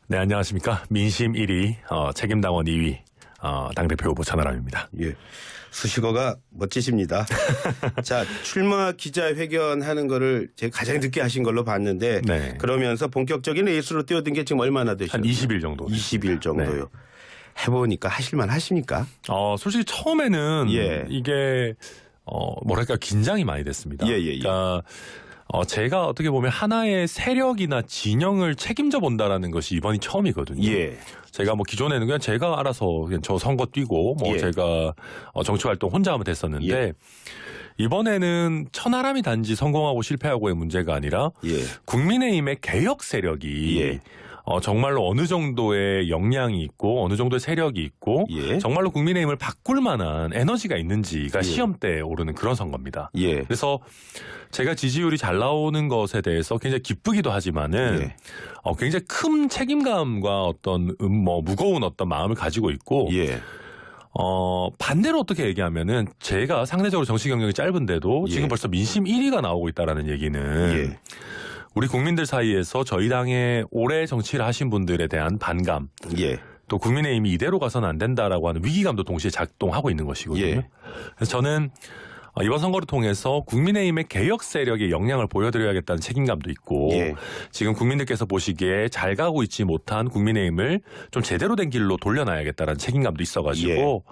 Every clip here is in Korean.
네, 안녕하십니까. 민심 1위, 책임당원 2위, 당대표 후보 천하람입니다. 예. 수식어가 멋지십니다. 자, 출마 기자회견하는 거를 제가 가장 늦게 하신 걸로 봤는데 네. 그러면서 본격적인 레이스로 뛰어든 게 지금 얼마나 되셨나요? 한 20일 정도. 20일 정도요. 네. 해보니까 하실만 하십니까? 솔직히 처음에는 예. 이게, 뭐랄까, 긴장이 많이 됐습니다. 예. 그러니까, 제가 어떻게 보면 하나의 세력이나 진영을 책임져 본다라는 것이 이번이 처음이거든요. 예. 제가 뭐 기존에는 그냥 제가 알아서 그냥 저 선거 뛰고 뭐 예. 제가 정치 활동 혼자 하면 됐었는데 예. 이번에는 천하람이 단지 성공하고 실패하고의 문제가 아니라 예. 국민의힘의 개혁 세력이 예. 정말로 어느 정도의 역량이 있고 어느 정도의 세력이 있고 예. 정말로 국민의힘을 바꿀 만한 에너지가 있는지가 예. 시험대에 오르는 그런 선거입니다. 예. 그래서 제가 지지율이 잘 나오는 것에 대해서 굉장히 기쁘기도 하지만은 예. 굉장히 큰 책임감과 어떤 무거운 어떤 마음을 가지고 있고 예. 반대로 어떻게 얘기하면은 제가 상대적으로 정치 경력이 짧은데도 예. 지금 벌써 민심 1위가 나오고 있다라는 얘기는 예. 우리 국민들 사이에서 저희 당에 오래 정치를 하신 분들에 대한 반감, 예. 또 국민의힘이 이대로 가서는 안 된다라고 하는 위기감도 동시에 작동하고 있는 것이거든요. 예. 그래서 저는 이번 선거를 통해서 국민의힘의 개혁 세력의 역량을 보여드려야겠다는 책임감도 있고 예. 지금 국민들께서 보시기에 잘 가고 있지 못한 국민의힘을 좀 제대로 된 길로 돌려놔야겠다는 책임감도 있어가지고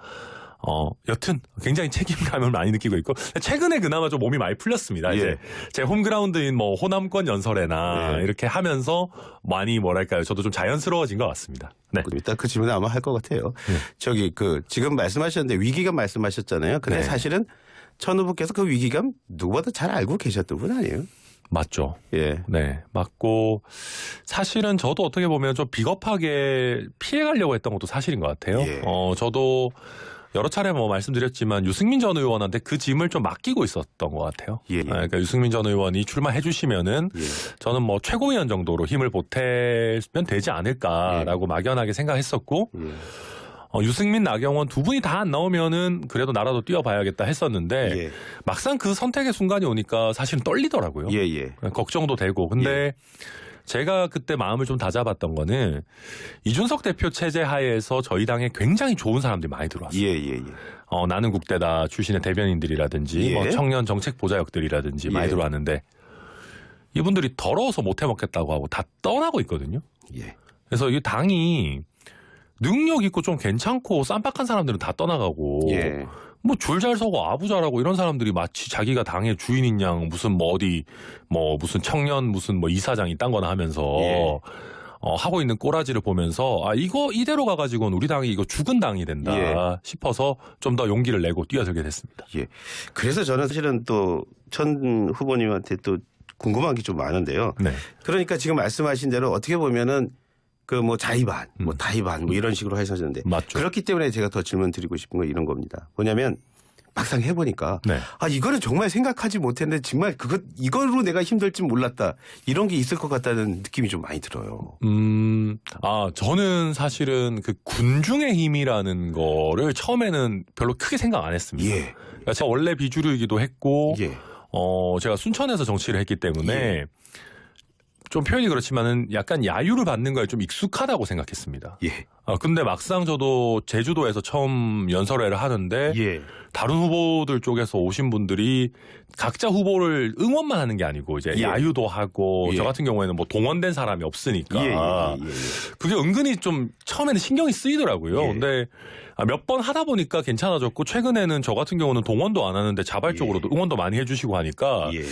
여튼 굉장히 책임감을 많이 느끼고 있고 최근에 그나마 좀 몸이 많이 풀렸습니다. 예. 이제 제 홈그라운드인 뭐 호남권 연설회나 예. 이렇게 하면서 많이 뭐랄까요, 저도 좀 자연스러워진 것 같습니다. 네. 일단 그 질문 아마 할 것 같아요. 저기 지금 말씀하셨는데 위기감 말씀하셨잖아요. 근데 네. 사실은 천 후보께서 그 위기감 누구보다 잘 알고 계셨던 분 아니에요? 맞죠. 예. 네, 맞고 사실은 저도 어떻게 보면 좀 비겁하게 피해가려고 했던 것도 사실인 것 같아요. 예. 저도 여러 차례 말씀드렸지만 유승민 전 의원한테 그 짐을 좀 맡기고 있었던 것 같아요. 예. 그러니까 유승민 전 의원이 출마해 주시면은 예. 저는 뭐 최고위원 정도로 힘을 보태면 되지 않을까라고 막연하게 생각했었고 예. 유승민, 나경원 두 분이 다 안 나오면은 그래도 나라도 뛰어봐야겠다 했었는데 예. 막상 그 선택의 순간이 오니까 사실은 떨리더라고요. 예. 걱정도 되고. 근데 제가 그때 마음을 좀 다잡았던 거는 이준석 대표 체제 하에서 저희 당에 굉장히 좋은 사람들이 많이 들어왔어요. 예. 나는 국대다 출신의 대변인들이라든지 예. 뭐 청년 정책 보좌역들이라든지 많이 예. 들어왔는데 이분들이 더러워서 못 해먹겠다고 하고 다 떠나고 있거든요. 예. 그래서 이 당이 능력 있고 좀 괜찮고 쌈박한 사람들은 다 떠나가고 예. 뭐 줄 잘 서고 아부 잘하고 이런 사람들이 마치 자기가 당의 주인인 양 무슨 뭐 어디 뭐 무슨 청년 무슨 뭐 이사장 이딴 거나 하면서 예. 하고 있는 꼬라지를 보면서 이거 이대로 가가지고는 우리 당이 이거 죽은 당이 된다 예. 싶어서 좀 더 용기를 내고 뛰어들게 됐습니다. 예. 그래서 저는 사실은 또 천 후보님한테 또 궁금한 게 좀 많은데요. 네. 그러니까 지금 말씀하신 대로 어떻게 보면은 그 뭐 자의반, 뭐 타의반 뭐 이런 식으로 하셨는데 맞죠. 그렇기 때문에 제가 더 질문 드리고 싶은 건 이런 겁니다. 뭐냐면 막상 해보니까 네. 이거는 정말 생각하지 못했는데 정말 이거로 내가 힘들지 몰랐다 이런 게 있을 것 같다는 느낌이 좀 많이 들어요. 저는 사실은 그 군중의 힘이라는 거를 처음에는 별로 크게 생각 안 했습니다. 예. 그러니까 제가 원래 비주류이기도 했고, 예. 제가 순천에서 정치를 했기 때문에 예. 좀 표현이 그렇지만은 약간 야유를 받는 거에 좀 익숙하다고 생각했습니다. 예. 근데 막상 저도 제주도에서 처음 연설회를 하는데 예. 다른 후보들 쪽에서 오신 분들이 각자 후보를 응원만 하는 게 아니고 이제 예. 야유도 하고 예. 저 같은 경우에는 뭐 동원된 사람이 없으니까 예. 그게 은근히 좀 처음에는 신경이 쓰이더라고요. 예. 근데 몇 번 하다 보니까 괜찮아졌고 최근에는 저 같은 경우는 동원도 안 하는데 자발적으로도 응원도 많이 해주시고 하니까 예.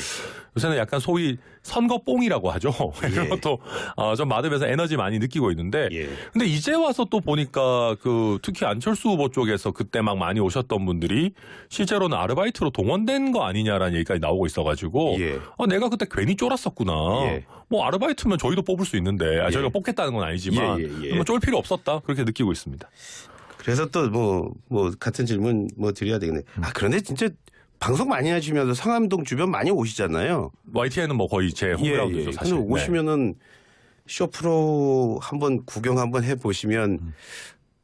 요새는 약간 소위 선거뽕이라고 하죠. 이런 예. 것도 좀 받으면서 에너지 많이 느끼고 있는데 예. 근데 이제 와서 또 보니까 특히 안철수 후보 쪽에서 그때 막 많이 오셨던 분들이 실제로는 아르바이트로 동원된 거 아니냐라는 얘기까지 나오고 있어가지고 예. 내가 그때 괜히 쫄았었구나. 예. 뭐 아르바이트면 저희도 뽑을 수 있는데 저희가 뽑겠다는 건 아니지만 예. 뭐 쫄 필요 없었다 그렇게 느끼고 있습니다. 그래서 또 뭐 같은 질문 드려야 되겠네. 그런데 진짜 방송 많이 하시면서 상암동 주변 많이 오시잖아요. YTN은 뭐 거의 제 홈그라운드죠 사실. 근데 오시면은 쇼 프로 한번 구경 한번 해 보시면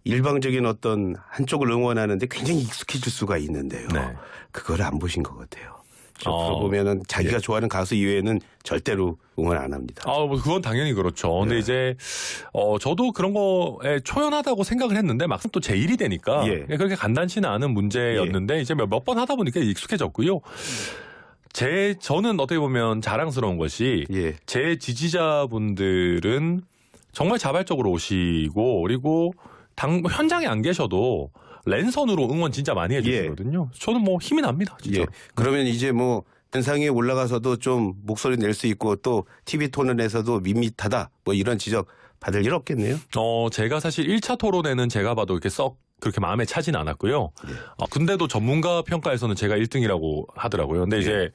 일방적인 어떤 한쪽을 응원하는데 굉장히 익숙해질 수가 있는데요. 네. 그걸 안 보신 것 같아요. 보면은 자기가 좋아하는 가수 이외에는 절대로 응원 안 합니다. 뭐 그건 당연히 그렇죠. 근데 이제 저도 그런 거에 초연하다고 생각을 했는데 막상 또 제 일이 되니까 그렇게 간단치는 않은 문제였는데 이제 몇 번 하다 보니까 익숙해졌고요. 저는 어떻게 보면 자랑스러운 것이 제 지지자분들은 정말 자발적으로 오시고 그리고 현장에 안 계셔도 랜선으로 응원 진짜 많이 해주시거든요. 저는 뭐 힘이 납니다. 진짜. 그러면 이제 뭐 현상에 올라가서도 좀 목소리 낼 수 있고 또 TV 토론에서도 밋밋하다 뭐 이런 지적 받을 일 없겠네요. 제가 사실 1차 토론에는 제가 봐도 이렇게 썩 그렇게 마음에 차진 않았고요. 근데도 전문가 평가에서는 제가 1등이라고 하더라고요. 근데 이제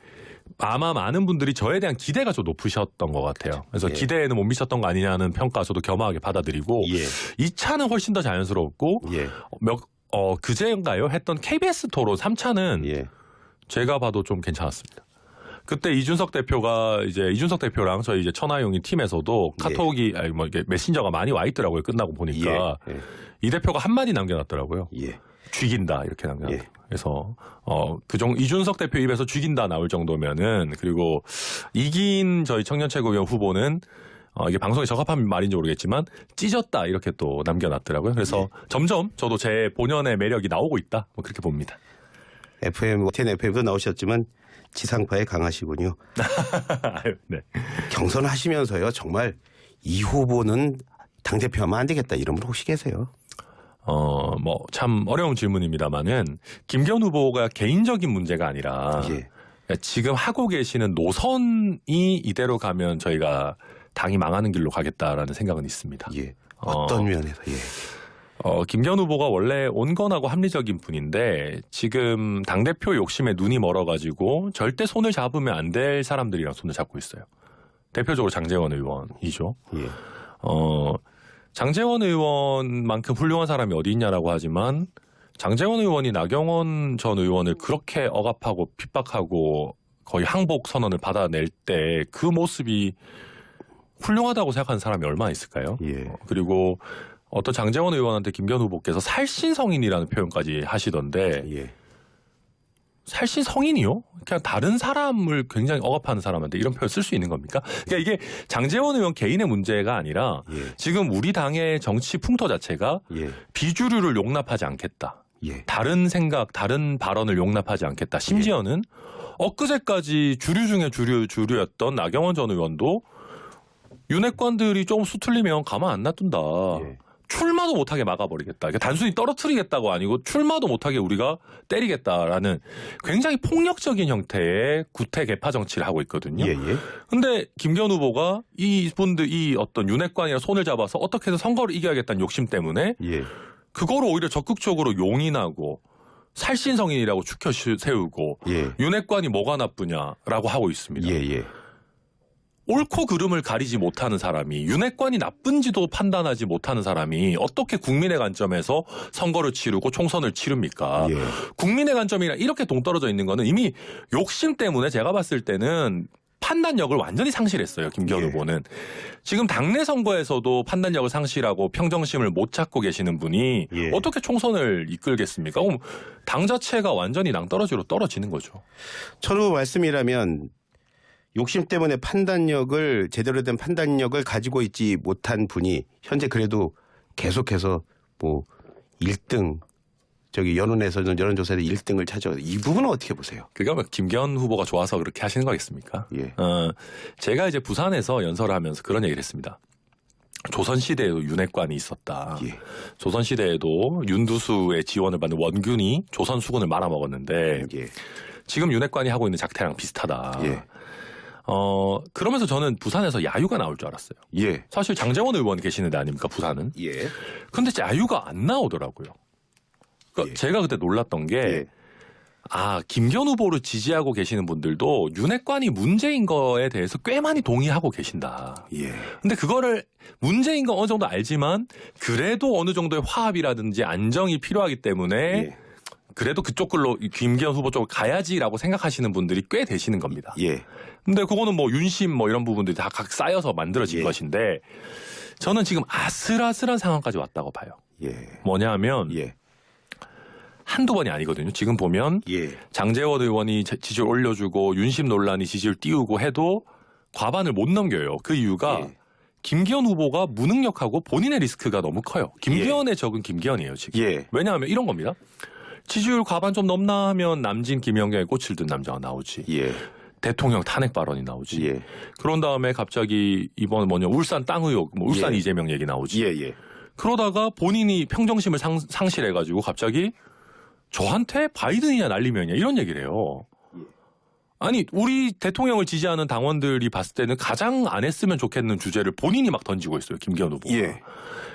아마 많은 분들이 저에 대한 기대가 좀 높으셨던 것 같아요. 그래서 기대에는 못 미쳤던 거 아니냐는 평가 저도 겸허하게 받아들이고 2차는 훨씬 더 자연스럽고 그제인가요? 했던 KBS 토론 3차는 제가 봐도 좀 괜찮았습니다. 그때 이준석 대표랑 저희 이제 천하용인 팀에서도 카톡이 이게 메신저가 많이 와 있더라고요. 끝나고 보니까 이 대표가 한마디 남겨놨더라고요. 죽인다 이렇게 남겨놨어요. 그래서 이준석 대표 입에서 죽인다 나올 정도면은 그리고 이긴 저희 청년 최고위원 후보는 이게 방송에 적합한 말인지 모르겠지만 찢었다 이렇게 또 남겨놨더라고요. 그래서 점점 저도 제 본연의 매력이 나오고 있다 뭐 그렇게 봅니다. TN FM도 나오셨지만 지상파에 강하시군요. 네. 경선하시면서요 정말 이 후보는 당대표하면 안 되겠다 이런 분 혹시 계세요? 뭐 참 어려운 질문입니다만은 김기현 후보가 개인적인 문제가 아니라 지금 하고 계시는 노선이 이대로 가면 저희가 당이 망하는 길로 가겠다라는 생각은 있습니다. 어떤 면에서? 김기현 후보가 원래 온건하고 합리적인 분인데 지금 당대표 욕심에 눈이 멀어가지고 절대 손을 잡으면 안 될 사람들이랑 손을 잡고 있어요. 대표적으로 장제원 의원이죠. 장제원 의원만큼 훌륭한 사람이 어디 있냐라고 하지만 장제원 의원이 나경원 전 의원을 그렇게 억압하고 핍박하고 거의 항복 선언을 받아낼 때 그 모습이 훌륭하다고 생각하는 사람이 얼마나 있을까요? 그리고 어떤 장제원 의원한테 김기현 후보께서 살신성인이라는 표현까지 하시던데 살신성인이요? 그냥 다른 사람을 굉장히 억압하는 사람한테 이런 표현 쓸 수 있는 겁니까? 그러니까 이게 장제원 의원 개인의 문제가 아니라 지금 우리 당의 정치 풍토 자체가 비주류를 용납하지 않겠다. 다른 생각, 다른 발언을 용납하지 않겠다. 심지어는 엊그제까지 주류 중에 주류였던 나경원 전 의원도 윤핵관들이 조금 수틀리면 가만 안 놔둔다. 출마도 못하게 막아버리겠다. 그러니까 단순히 떨어뜨리겠다고 아니고 출마도 못하게 우리가 때리겠다라는 굉장히 폭력적인 형태의 구태 개파 정치를 하고 있거든요. 근데 김기현 후보가 이 어떤 윤핵관이랑 손을 잡아서 어떻게든 선거를 이겨야겠다는 욕심 때문에 그거를 오히려 적극적으로 용인하고 살신성인이라고 추켜 세우고 윤핵관이 뭐가 나쁘냐라고 하고 있습니다. 옳고 그름을 가리지 못하는 사람이 윤핵관이 나쁜지도 판단하지 못하는 사람이 어떻게 국민의 관점에서 선거를 치르고 총선을 치릅니까? 국민의 관점이랑 이렇게 동떨어져 있는 거는 이미 욕심 때문에 제가 봤을 때는 판단력을 완전히 상실했어요. 김기현 후보는. 지금 당내 선거에서도 판단력을 상실하고 평정심을 못 찾고 계시는 분이 어떻게 총선을 이끌겠습니까? 그럼 당 자체가 완전히 낭떠러지로 떨어지는 거죠. 천후 말씀이라면 욕심 때문에 제대로 된 판단력을 가지고 있지 못한 분이 현재 그래도 계속해서 뭐 1등 여론조사에서 1등을 차지하고 이 부분은 어떻게 보세요? 그게 뭐 김기현 후보가 좋아서 그렇게 하시는 거겠습니까? 제가 이제 부산에서 연설을 하면서 그런 얘기를 했습니다. 조선시대에도 윤핵관이 있었다. 조선시대에도 윤두수의 지원을 받는 원균이 조선 수군을 말아먹었는데 지금 윤핵관이 하고 있는 작태랑 비슷하다. 그러면서 저는 부산에서 야유가 나올 줄 알았어요. 사실 장제원 의원 계시는 데 아닙니까, 부산은? 근데 야유가 안 나오더라고요. 그러니까 제가 그때 놀랐던 게, 김기현 후보를 지지하고 계시는 분들도 윤핵관이 문제인 거에 대해서 꽤 많이 동의하고 계신다. 근데 그거를 문제인 건 어느 정도 알지만, 그래도 어느 정도의 화합이라든지 안정이 필요하기 때문에, 그래도 그쪽 걸로 김기현 후보 쪽으로 가야지라고 생각하시는 분들이 꽤 되시는 겁니다. 근데 그거는 뭐 윤심 뭐 이런 부분들이 다 각 쌓여서 만들어진 것인데 저는 지금 아슬아슬한 상황까지 왔다고 봐요. 뭐냐 하면 한두 번이 아니거든요. 지금 보면 예. 장제원 의원이 지지율 올려주고 윤심 논란이 지지율 띄우고 해도 과반을 못 넘겨요. 그 이유가 예. 김기현 후보가 무능력하고 본인의 리스크가 너무 커요. 김기현의 적은 김기현이에요. 지금. 예. 왜냐하면 이런 겁니다. 지지율 과반 좀 넘나 하면 남진 김연경의 꽃을 든 남자가 나오지. 예. 대통령 탄핵 발언이 나오지. 예. 그런 다음에 갑자기 이번 울산 땅 의혹, 울산 예. 이재명 얘기 나오지. 예. 예. 그러다가 본인이 평정심을 상실해가지고 갑자기 저한테 바이든이냐 날리면이냐 이런 얘기를 해요. 아니 우리 대통령을 지지하는 당원들이 봤을 때는 가장 안 했으면 좋겠는 주제를 본인이 막 던지고 있어요. 김기현 후보가. 예.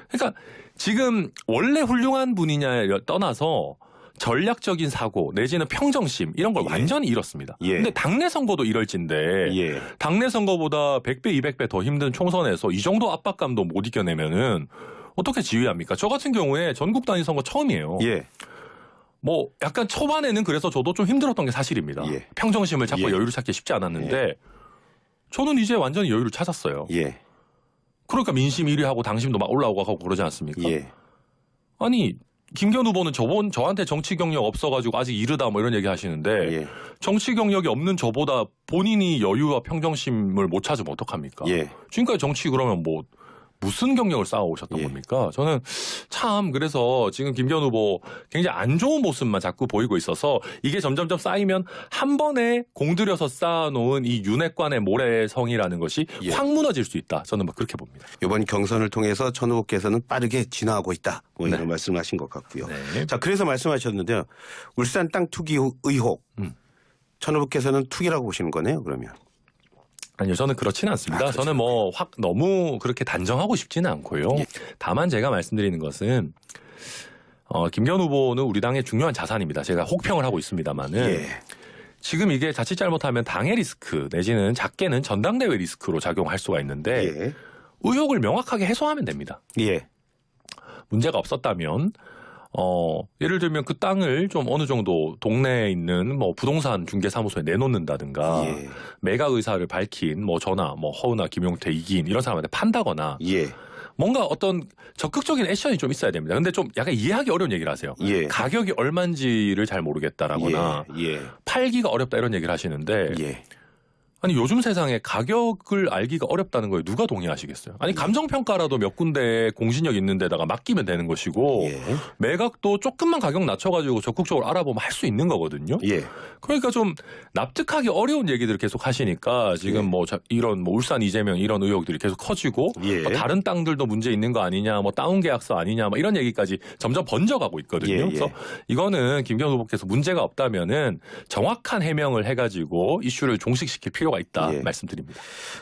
그러니까 지금 원래 훌륭한 분이냐를 떠나서 전략적인 사고 내지는 평정심 이런 걸 예. 완전히 잃었습니다. 예. 근데 당내 선거도 이럴진데 예. 당내 선거보다 100배, 200배 더 힘든 총선에서 이 정도 압박감도 못 이겨내면은 어떻게 지휘합니까? 저 같은 경우에 전국 단위 선거 처음이에요. 예. 뭐 약간 초반에는 그래서 저도 좀 힘들었던 게 사실입니다. 예. 평정심을 찾고 예. 여유를 찾기 쉽지 않았는데 저는 이제 완전히 여유를 찾았어요. 예. 그러니까 민심 1위하고 당심도 막 올라오고 하고 그러지 않습니까? 예. 아니 김기현 후보는 저한테 정치 경력 없어가지고 아직 이르다 뭐 이런 얘기 하시는데 예. 정치 경력이 없는 저보다 본인이 여유와 평정심을 못 찾으면 어떡합니까? 예. 지금까지 정치 그러면 뭐 무슨 경력을 쌓아오셨던 예. 겁니까? 저는 참 그래서 지금 김기현 후보 굉장히 안 좋은 모습만 자꾸 보이고 있어서 이게 점점점 쌓이면 한 번에 공들여서 쌓아놓은 이 윤핵관의 모래성이라는 것이 예. 확 무너질 수 있다. 저는 뭐 그렇게 봅니다. 이번 경선을 통해서 전 후보께서는 빠르게 진화하고 있다. 뭐 이런 네. 말씀하신 것 같고요. 네. 자, 그래서 말씀하셨는데요. 울산 땅 투기 의혹. 전 후보께서는 투기라고 보시는 거네요, 그러면. 아니요, 저는 그렇지는 않습니다. 그렇죠. 저는 뭐 확 너무 그렇게 단정하고 싶지는 않고요. 예. 다만 제가 말씀드리는 것은 김기현 후보는 우리 당의 중요한 자산입니다. 제가 혹평을 하고 있습니다만은 예. 지금 이게 자칫 잘못하면 당의 리스크 내지는 작게는 전당대회 리스크로 작용할 수가 있는데 예. 의혹을 명확하게 해소하면 됩니다. 예. 문제가 없었다면 예를 들면 그 땅을 좀 어느 정도 동네에 있는 뭐 부동산 중개사무소에 내놓는다든가 예. 매각 의사를 밝힌 뭐 저나 뭐 허은하, 김용태, 이기인 이런 사람한테 판다거나 예. 뭔가 어떤 적극적인 액션이 좀 있어야 됩니다. 근데 좀 약간 이해하기 어려운 얘기를 하세요. 예. 가격이 얼마인지를 잘 모르겠다라거나 예. 팔기가 어렵다 이런 얘기를 하시는데 예. 아니 요즘 세상에 가격을 알기가 어렵다는 거에 누가 동의하시겠어요? 아니 감정평가라도 몇 군데 공신력 있는 데다가 맡기면 되는 것이고 예. 매각도 조금만 가격 낮춰가지고 적극적으로 알아보면 할 수 있는 거거든요. 예. 그러니까 좀 납득하기 어려운 얘기들을 계속 하시니까 지금 예. 뭐 이런 뭐 울산 이재명 이런 의혹들이 계속 커지고 예. 뭐 다른 땅들도 문제 있는 거 아니냐 뭐 다운 계약서 아니냐 뭐 이런 얘기까지 점점 번져가고 있거든요. 예. 예. 그래서 이거는 김기현 후보께서 문제가 없다면은 정확한 해명을 해가지고 이슈를 종식시킬 필요가 있다 예. 말씀드립니다.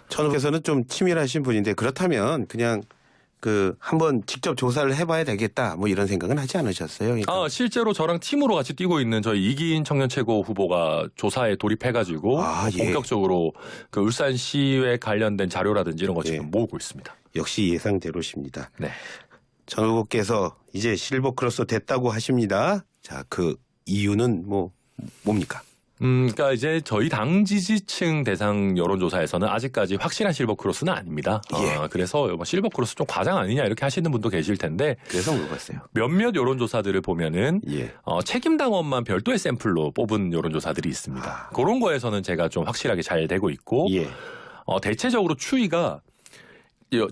전 후보께서는 좀 치밀하신 분인데 그렇다면 그냥 한번 직접 조사를 해봐야 되겠다 뭐 이런 생각은 하지 않으셨어요? 그러니까. 실제로 저랑 팀으로 같이 뛰고 있는 저희 이기인 청년 최고 후보가 조사에 돌입해가지고 예. 본격적으로 그 울산시에 관련된 자료라든지 이런 거 지금 예. 모으고 있습니다. 역시 예상대로십니다. 네. 전 후보께서 이제 실버 크로스 됐다고 하십니다. 자, 그 이유는 뭡니까? 그러니까 이제 저희 당 지지층 대상 여론조사에서는 아직까지 확실한 실버 크로스는 아닙니다. 예. 그래서 뭐 실버 크로스 좀 과장 아니냐 이렇게 하시는 분도 계실 텐데 그래서 물어봤어요. 몇몇 여론조사들을 보면은 예. 책임당원만 별도의 샘플로 뽑은 여론조사들이 있습니다. 그런 거에서는 제가 좀 확실하게 잘 되고 있고 예. 대체적으로 추이가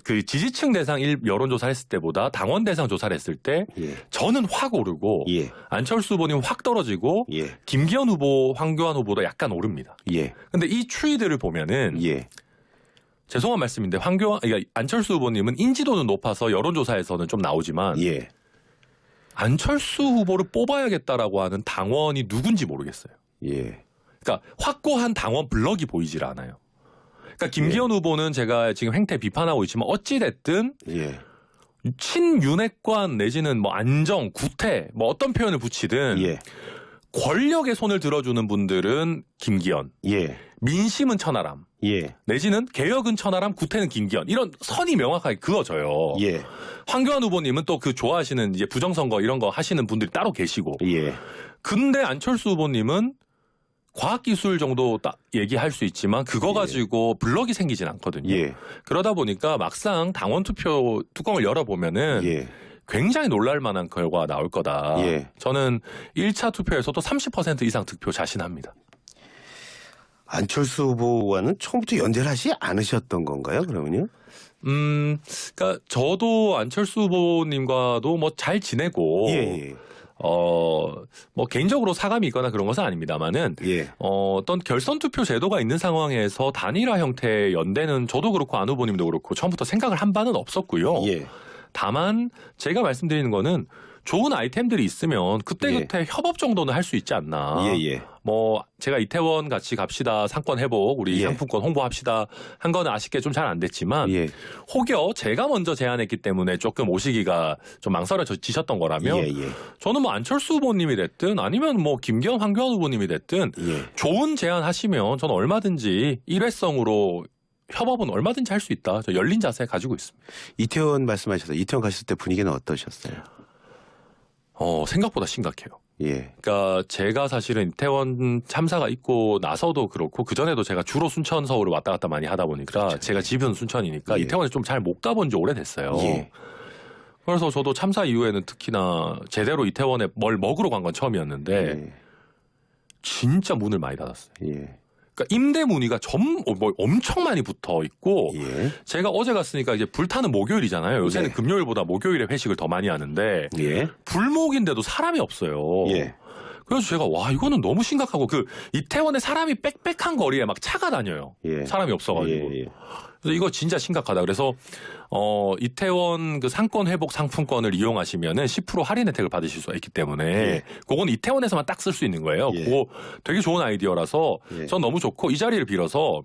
그 지지층 대상 여론조사 했을 때보다 당원 대상 조사를 했을 때 예. 저는 확 오르고 예. 안철수 후보님 확 떨어지고 예. 김기현 후보, 황교안 후보도 약간 오릅니다. 예. 근데 이 추이들을 보면은 예. 죄송한 말씀인데 그러니까 안철수 후보님은 인지도는 높아서 여론조사에서는 좀 나오지만 예. 안철수 후보를 뽑아야겠다라고 하는 당원이 누군지 모르겠어요. 예. 그러니까 확고한 당원 블럭이 보이질 않아요. 그러니까 김기현 후보는 제가 지금 행태 비판하고 있지만 어찌 됐든 예. 친윤핵관 내지는 뭐 안정, 구태 뭐 어떤 표현을 붙이든 예. 권력의 손을 들어주는 분들은 김기현, 예. 민심은 천하람, 예. 내지는 개혁은 천하람, 구태는 김기현 이런 선이 명확하게 그어져요. 예. 황교안 후보님은 또 그 좋아하시는 이제 부정선거 이런 거 하시는 분들이 따로 계시고, 예. 근데 안철수 후보님은 과학기술 정도 딱 얘기할 수 있지만 그거 가지고 블럭이 생기진 않거든요. 예. 그러다 보니까 막상 당원 투표 뚜껑을 열어보면은 예. 굉장히 놀랄 만한 결과가 나올 거다. 예. 저는 1차 투표에서도 30% 이상 득표 자신합니다. 안철수 후보와는 처음부터 연대를 하지 않으셨던 건가요, 그러면요? 그러니까 저도 안철수 후보님과도 뭐 잘 지내고, 예. 뭐 개인적으로 사감이 있거나 그런 것은 아닙니다만은, 예. 어떤 결선 투표 제도가 있는 상황에서 단일화 형태의 연대는 저도 그렇고 안 후보님도 그렇고 처음부터 생각을 한 바는 없었고요. 예. 다만 제가 말씀드리는 거는 좋은 아이템들이 있으면 그때그때 협업 정도는 할 수 있지 않나. 예. 뭐 제가 이태원 같이 갑시다, 상권 회복, 우리 예. 상품권 홍보합시다 한 거는 아쉽게 좀 잘 안 됐지만 예. 혹여 제가 먼저 제안했기 때문에 조금 오시기가 좀 망설여지셨던 거라면 예. 저는 뭐 안철수 후보님이 됐든 아니면 뭐 김기현, 황교안 후보님이 됐든 예. 좋은 제안 하시면 저는 얼마든지 일회성으로 협업은 얼마든지 할 수 있다. 저 열린 자세 가지고 있습니다. 이태원 말씀하셔서 이태원 가셨을 때 분위기는 어떠셨어요? 생각보다 심각해요. 예. 그러니까 제가 사실은 이태원 참사가 있고 나서도 그렇고 그전에도 제가 주로 순천 서울을 왔다 갔다 많이 하다 보니까 그렇죠. 제가 집은 순천이니까 예. 이태원에 좀 잘 못 가본 지 오래됐어요. 예. 그래서 저도 참사 이후에는 특히나 제대로 이태원에 뭘 먹으러 간 건 처음이었는데 예. 진짜 문을 많이 닫았어요. 예. 그러니까 임대 문의가 엄청 많이 붙어 있고 예. 제가 어제 갔으니까 이제 불타는 목요일이잖아요. 요새는 네. 금요일보다 목요일에 회식을 더 많이 하는데 예. 불목인데도 사람이 없어요. 예. 그래서 제가 와 이거는 너무 심각하고 그 이태원에 사람이 빽빽한 거리에 막 차가 다녀요. 예. 사람이 없어가지고. 예. 그래서 이거 진짜 심각하다. 그래서 이태원 그 상권 회복 상품권을 이용하시면은 10% 할인 혜택을 받으실 수가 있기 때문에 예. 그건 이태원에서만 딱 쓸 수 있는 거예요. 예. 그거 되게 좋은 아이디어라서 예. 전 너무 좋고 이 자리를 빌어서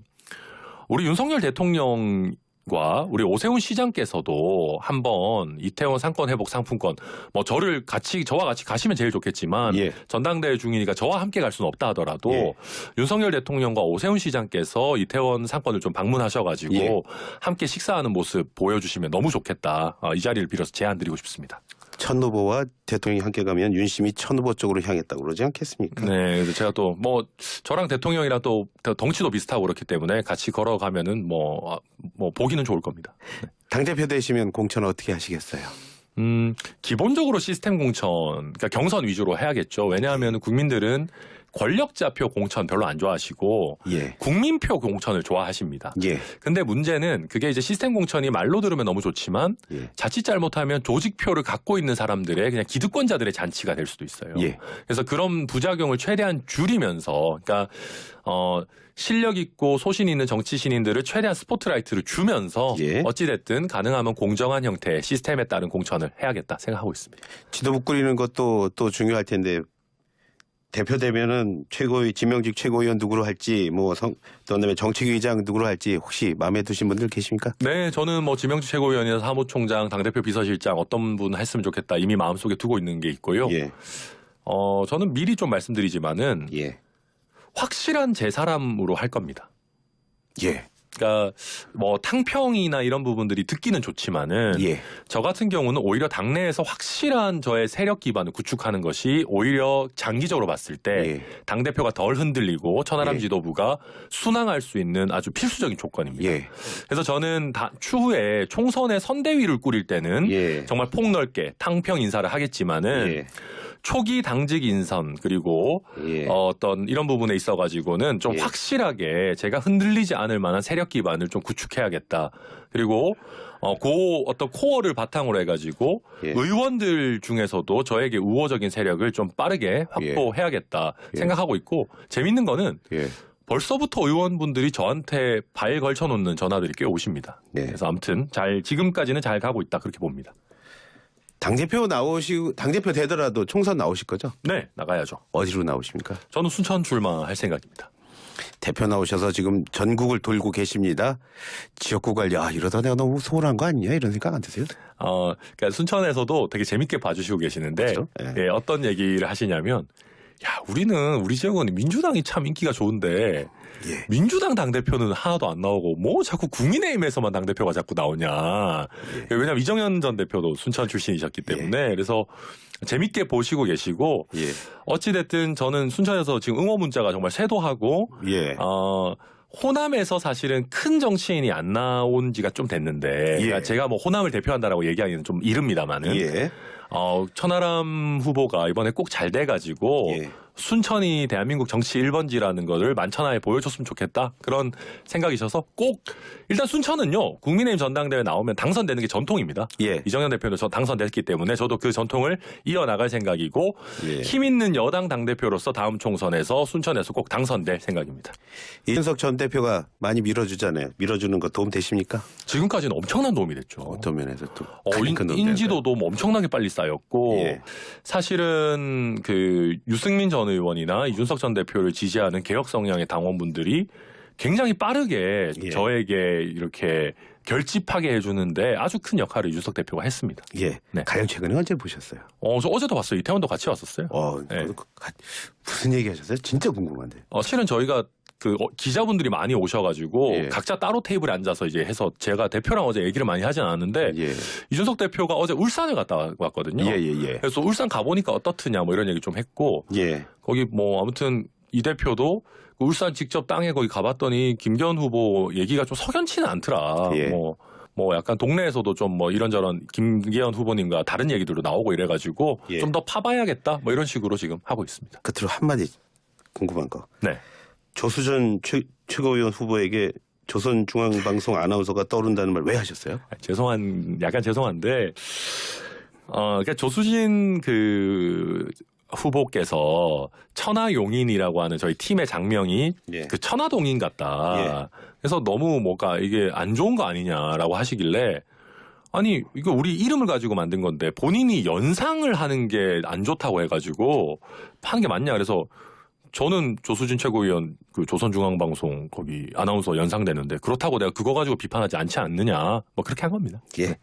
우리 윤석열 대통령과 우리 오세훈 시장께서도 한번 이태원 상권 회복 상품권 뭐 저와 같이 가시면 제일 좋겠지만 예. 전당대회 중이니까 저와 함께 갈 수는 없다 하더라도 예. 윤석열 대통령과 오세훈 시장께서 이태원 상권을 좀 방문하셔가지고 예. 함께 식사하는 모습 보여주시면 너무 좋겠다. 이 자리를 빌어서 제안드리고 싶습니다. 천 후보와 대통령이 함께 가면 윤심이 천 후보 쪽으로 향했다고 그러지 않겠습니까? 네, 그래서 제가 또 뭐 저랑 대통령이랑 또 덩치도 비슷하고 그렇기 때문에 같이 걸어가면은 뭐 보기는 좋을 겁니다. 네. 당대표 되시면 공천 어떻게 하시겠어요? 기본적으로 시스템 공천, 그러니까 경선 위주로 해야겠죠. 왜냐하면 국민들은 권력자표 공천 별로 안 좋아하시고 예. 국민표 공천을 좋아하십니다. 예. 근데 문제는 그게 이제 시스템 공천이 말로 들으면 너무 좋지만 예. 자칫 잘못하면 조직표를 갖고 있는 사람들의 그냥 기득권자들의 잔치가 될 수도 있어요. 예. 그래서 그런 부작용을 최대한 줄이면서 그러니까 실력 있고 소신 있는 정치 신인들을 최대한 스포트라이트를 주면서 예. 어찌됐든 가능하면 공정한 형태의 시스템에 따른 공천을 해야겠다 생각하고 있습니다. 지도부 꾸리는 것도 또 중요할 텐데 대표 되면은 지명직 최고위원 누구로 할지 그다음에 정책위의장 누구로 할지 혹시 마음에 드신 분들 계십니까? 네, 저는 뭐 지명직 최고위원이나 사무총장, 당대표 비서실장 어떤 분 했으면 좋겠다 이미 마음속에 두고 있는 게 있고요. 예. 저는 미리 좀 말씀드리지만은 예. 확실한 제 사람으로 할 겁니다. 예. 그러니까 뭐 탕평이나 이런 부분들이 듣기는 좋지만은 예. 저 같은 경우는 오히려 당내에서 확실한 저의 세력 기반을 구축하는 것이 오히려 장기적으로 봤을 때 예. 당대표가 덜 흔들리고 천하람 예. 지도부가 순항할 수 있는 아주 필수적인 조건입니다. 예. 그래서 저는 추후에 총선의 선대위를 꾸릴 때는 예. 정말 폭넓게 탕평 인사를 하겠지만은 예. 초기 당직 인선 그리고 예. 어떤 이런 부분에 있어가지고는 좀 예. 확실하게 제가 흔들리지 않을 만한 세력 기반을 좀 구축해야겠다. 그리고 어떤 코어를 바탕으로 해가지고 예. 의원들 중에서도 저에게 우호적인 세력을 좀 빠르게 확보해야겠다 예. 생각하고 있고 재밌는 거는 예. 벌써부터 의원분들이 저한테 발 걸쳐놓는 전화들이 꽤 오십니다. 네. 그래서 아무튼 지금까지는 잘 가고 있다 그렇게 봅니다. 당대표 되더라도 총선 나오실 거죠? 네, 나가야죠. 어디로 나오십니까? 저는 순천 출마할 생각입니다. 대표 나오셔서 지금 전국을 돌고 계십니다. 지역구 관리, 이러다 내가 너무 소홀한 거 아니냐 이런 생각 안 드세요? 그러니까 순천에서도 되게 재밌게 봐주시고 계시는데 그렇죠? 예. 예, 어떤 얘기를 하시냐면 우리 지역은 민주당이 참 인기가 좋은데 예. 민주당 당대표는 하나도 안 나오고 뭐 자꾸 국민의힘에서만 당대표가 자꾸 나오냐. 왜냐하면 이정현 전 대표도 순천 출신이셨기 때문에 그래서 재밌게 보시고 계시고 예. 어찌됐든 저는 순천에서 지금 응원 문자가 정말 쇄도하고 예. 호남에서 사실은 큰 정치인이 안 나온 지가 좀 됐는데 예. 그러니까 제가 뭐 호남을 대표한다라고 얘기하기는 좀 이릅니다만은 예. 천하람 후보가 이번에 꼭 잘 돼가지고 예. 순천이 대한민국 정치 1번지라는 것을 만천하에 보여줬으면 좋겠다 그런 생각이셔서 꼭 일단 순천은요 국민의힘 전당대회 나오면 당선되는 게 전통입니다. 예. 이정현 대표도 저 당선됐기 때문에 저도 그 전통을 이어나갈 생각이고 예. 힘 있는 여당 당대표로서 다음 총선에서 순천에서 꼭 당선될 생각입니다. 이준석 전 대표가 많이 밀어주잖아요. 밀어주는 거 도움 되십니까? 지금까지는 엄청난 도움이 됐죠. 어떤 면에서 또 가장 큰 도움이 인지도도 뭐 엄청나게 빨리 쌓였고 예. 사실은 그 유승민 전 의원이나 이준석 전 대표를 지지하는 개혁 성향의 당원분들이 굉장히 빠르게 예. 저에게 이렇게 결집하게 해주는데 아주 큰 역할을 이준석 대표가 했습니다. 예. 네. 가령 최근에 언제 보셨어요? 저 어제도 봤어요. 이태원도 같이 왔었어요. 네. 무슨 얘기 하셨어요? 진짜 궁금한데. 실은 저희가 그 기자분들이 많이 오셔가지고 예. 각자 따로 테이블에 앉아서 이제 해서 제가 대표랑 어제 얘기를 많이 하진 않았는데 예. 이준석 대표가 어제 울산을 갔다 왔거든요. 예. 그래서 울산 가보니까 어떻느냐 뭐 이런 얘기 좀 했고 예. 거기 뭐 아무튼 이 대표도 그 울산 직접 땅에 거기 가봤더니 김기현 후보 얘기가 좀 석연치는 않더라. 예. 뭐 약간 동네에서도 좀 뭐 이런저런 김기현 후보님과 다른 얘기들도 나오고 이래가지고 예. 좀 더 파봐야겠다 뭐 이런 식으로 지금 하고 있습니다. 끝으로 한마디 궁금한 거. 네. 조수전 최고위원 후보에게 조선중앙방송 아나운서가 떠오른다는 말 왜 하셨어요? 약간 죄송한데, 그러니까 조수진 그 후보께서 천하용인이라고 하는 저희 팀의 장명이 예. 그 천하동인 같다. 그래서 너무 뭔가 이게 안 좋은 거 아니냐라고 하시길래 아니 이거 우리 이름을 가지고 만든 건데 본인이 연상을 하는 게 안 좋다고 해가지고 하는 게 맞냐 그래서 저는 조수진 최고위원 그 조선중앙방송 거기 아나운서 연상되는데 그렇다고 내가 그거 가지고 비판하지 않지 않느냐 뭐 그렇게 한 겁니다. 예.